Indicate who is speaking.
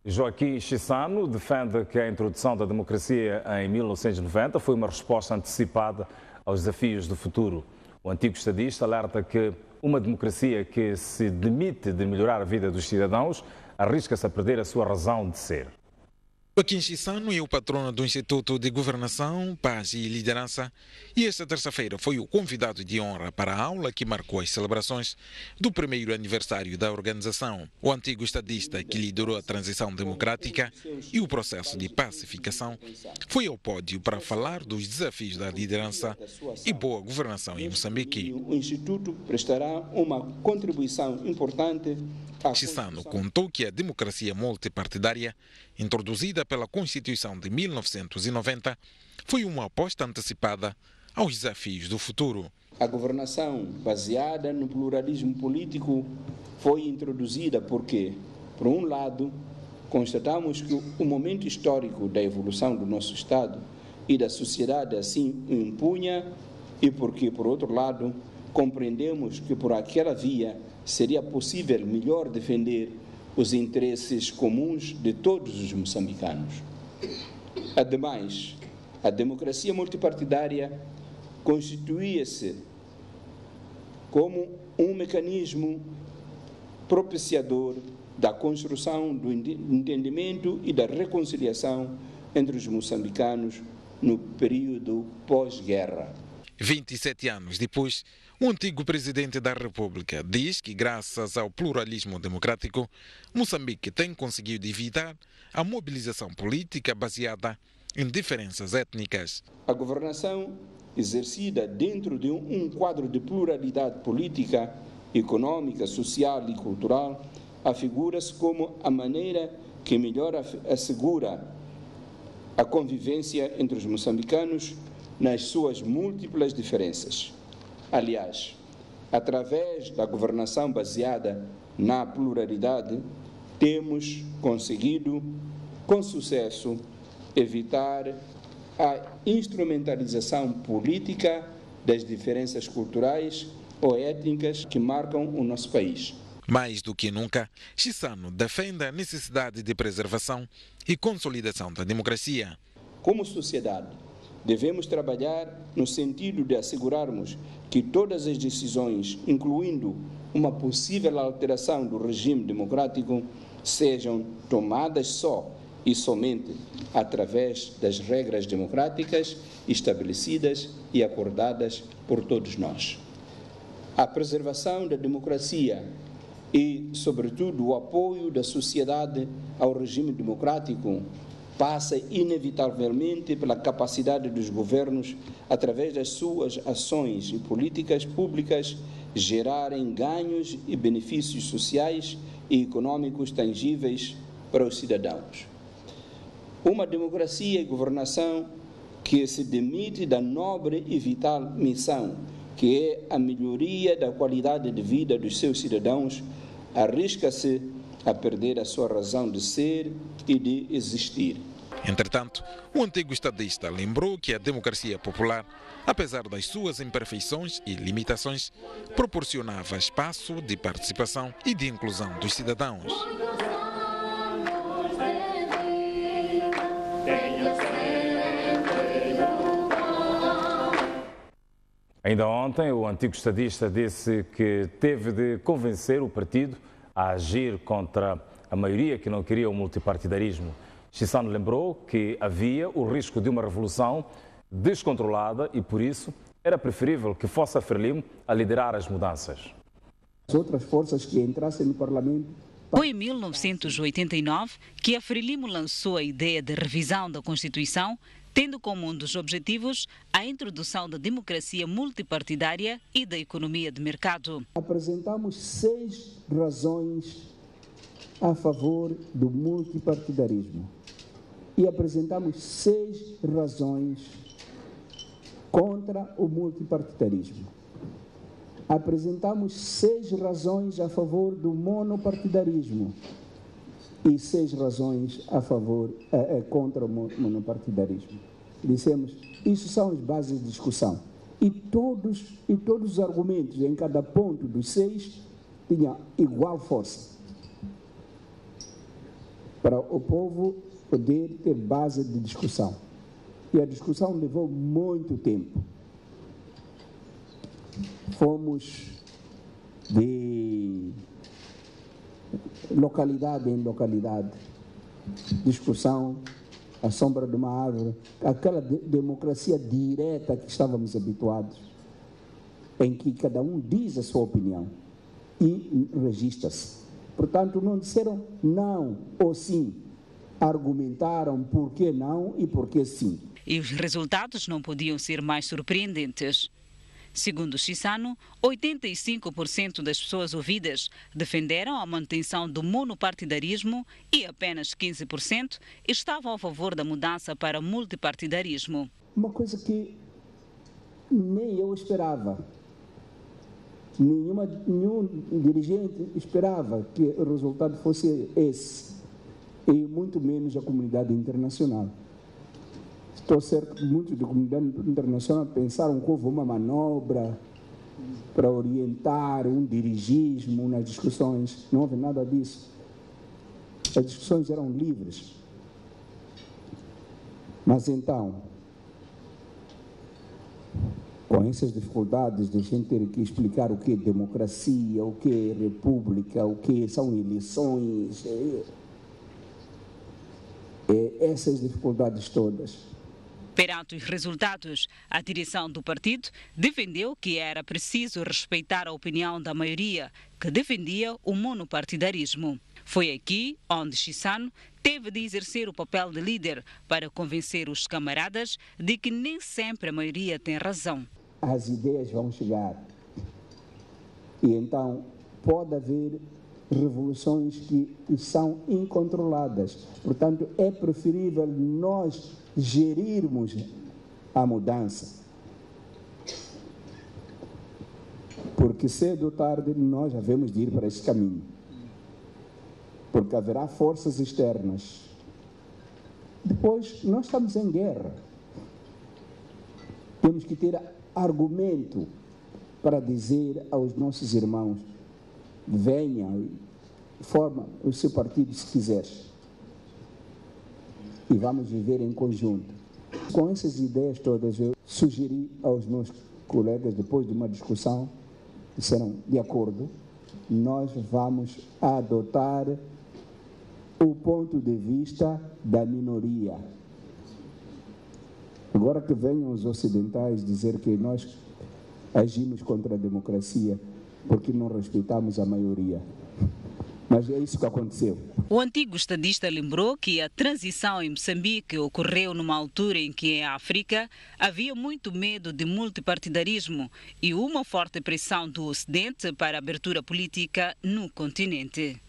Speaker 1: Joaquim Chissano defende que a introdução da democracia em 1990 foi uma resposta antecipada aos desafios do futuro. O antigo estadista alerta que uma democracia que se demite de melhorar a vida dos cidadãos arrisca-se a perder a sua razão de ser.
Speaker 2: Joaquim Chissano é o patrono do Instituto de Governação, Paz e Liderança e esta terça-feira foi o convidado de honra para a aula que marcou as celebrações do primeiro aniversário da organização. O antigo estadista que liderou a transição democrática e o processo de pacificação foi ao pódio para falar dos desafios da liderança e boa governação em Moçambique.
Speaker 3: O Instituto prestará uma contribuição importante.
Speaker 2: Chissano contou que a democracia multipartidária, introduzida pela Constituição de 1990, foi uma aposta antecipada aos desafios do futuro.
Speaker 3: A governação baseada no pluralismo político foi introduzida porque, por um lado, constatamos que o momento histórico da evolução do nosso Estado e da sociedade assim o impunha e porque, por outro lado, compreendemos que por aquela via seria possível melhor defender os interesses comuns de todos os moçambicanos. Ademais, a democracia multipartidária constituía-se como um mecanismo propiciador da construção do entendimento e da reconciliação entre os moçambicanos no período pós-guerra.
Speaker 2: 27 anos depois, o antigo presidente da República diz que, graças ao pluralismo democrático, Moçambique tem conseguido evitar a mobilização política baseada em diferenças étnicas.
Speaker 3: A governação exercida dentro de um quadro de pluralidade política, econômica, social e cultural afigura-se como a maneira que melhor assegura a convivência entre os moçambicanos nas suas múltiplas diferenças. Aliás, através da governação baseada na pluralidade, temos conseguido, com sucesso, evitar a instrumentalização política das diferenças culturais ou étnicas que marcam o nosso país.
Speaker 2: Mais do que nunca, Chissano defende a necessidade de preservação e consolidação da democracia.
Speaker 3: Como sociedade, devemos trabalhar no sentido de assegurarmos que todas as decisões, incluindo uma possível alteração do regime democrático, sejam tomadas só e somente através das regras democráticas estabelecidas e acordadas por todos nós. A preservação da democracia e, sobretudo, o apoio da sociedade ao regime democrático passa inevitavelmente pela capacidade dos governos, através das suas ações e políticas públicas, gerarem ganhos e benefícios sociais e econômicos tangíveis para os cidadãos. Uma democracia e governação que se demite da nobre e vital missão, que é a melhoria da qualidade de vida dos seus cidadãos, arrisca-se a perder a sua razão de ser e de existir.
Speaker 2: Entretanto, o antigo estadista lembrou que a democracia popular, apesar das suas imperfeições e limitações, proporcionava espaço de participação e de inclusão dos cidadãos.
Speaker 1: Ainda ontem, o antigo estadista disse que teve de convencer o partido a agir contra a maioria que não queria o multipartidarismo. Chissano lembrou que havia o risco de uma revolução descontrolada e, por isso, era preferível que fosse a Frelimo a liderar as mudanças.
Speaker 3: As outras forças que entrassem no Parlamento.
Speaker 4: Foi em 1989 que a Frelimo lançou a ideia de revisão da Constituição, tendo como um dos objetivos a introdução da democracia multipartidária e da economia de mercado.
Speaker 3: Apresentamos 6 razões a favor do multipartidarismo e apresentamos 6 razões contra o multipartidarismo. Apresentamos 6 razões a favor do monopartidarismo e 6 razões a favor contra o monopartidarismo. Dissemos, isso são as bases de discussão. E todos os argumentos em cada ponto dos 6 tinham igual força. para o povo poder ter base de discussão. E a discussão levou muito tempo. Fomos de localidade em localidade, discussão à sombra de uma árvore, aquela democracia direta que estávamos habituados, em que cada um diz a sua opinião e registra-se. Portanto, não disseram não ou sim, argumentaram por que não e por que sim.
Speaker 4: E os resultados não podiam ser mais surpreendentes. Segundo Chissano, 85% das pessoas ouvidas defenderam a manutenção do monopartidarismo e apenas 15% estavam a favor da mudança para multipartidarismo.
Speaker 3: Uma coisa que nem eu esperava. Nenhum dirigente esperava que o resultado fosse esse, e muito menos a comunidade internacional. Estou certo que muitos da comunidade internacional pensaram que houve uma manobra para orientar um dirigismo nas discussões. Não houve nada disso. As discussões eram livres. Mas então, com essas dificuldades de a gente ter que explicar o que é democracia, o que é república, o que são eleições, essas dificuldades todas.
Speaker 4: Perante os resultados, a direção do partido defendeu que era preciso respeitar a opinião da maioria, que defendia o monopartidarismo. Foi aqui onde Chissano teve de exercer o papel de líder para convencer os camaradas de que nem sempre a maioria tem razão.
Speaker 3: As ideias vão chegar e então pode haver revoluções que são incontroladas. Portanto, é preferível nós gerirmos a mudança, porque cedo ou tarde nós havemos de ir para esse caminho, porque haverá forças externas. Depois, nós estamos em guerra, temos que ter argumento para dizer aos nossos irmãos: venham, formem o seu partido se quiseres, e vamos viver em conjunto. Com essas ideias todas, eu sugeri aos meus colegas, depois de uma discussão, disseram: de acordo, nós vamos adotar o ponto de vista da minoria. Agora que venham os ocidentais dizer que nós agimos contra a democracia porque não respeitamos a maioria. Mas é isso que aconteceu.
Speaker 4: O antigo estadista lembrou que a transição em Moçambique ocorreu numa altura em que, em África, havia muito medo de multipartidarismo e uma forte pressão do Ocidente para a abertura política no continente.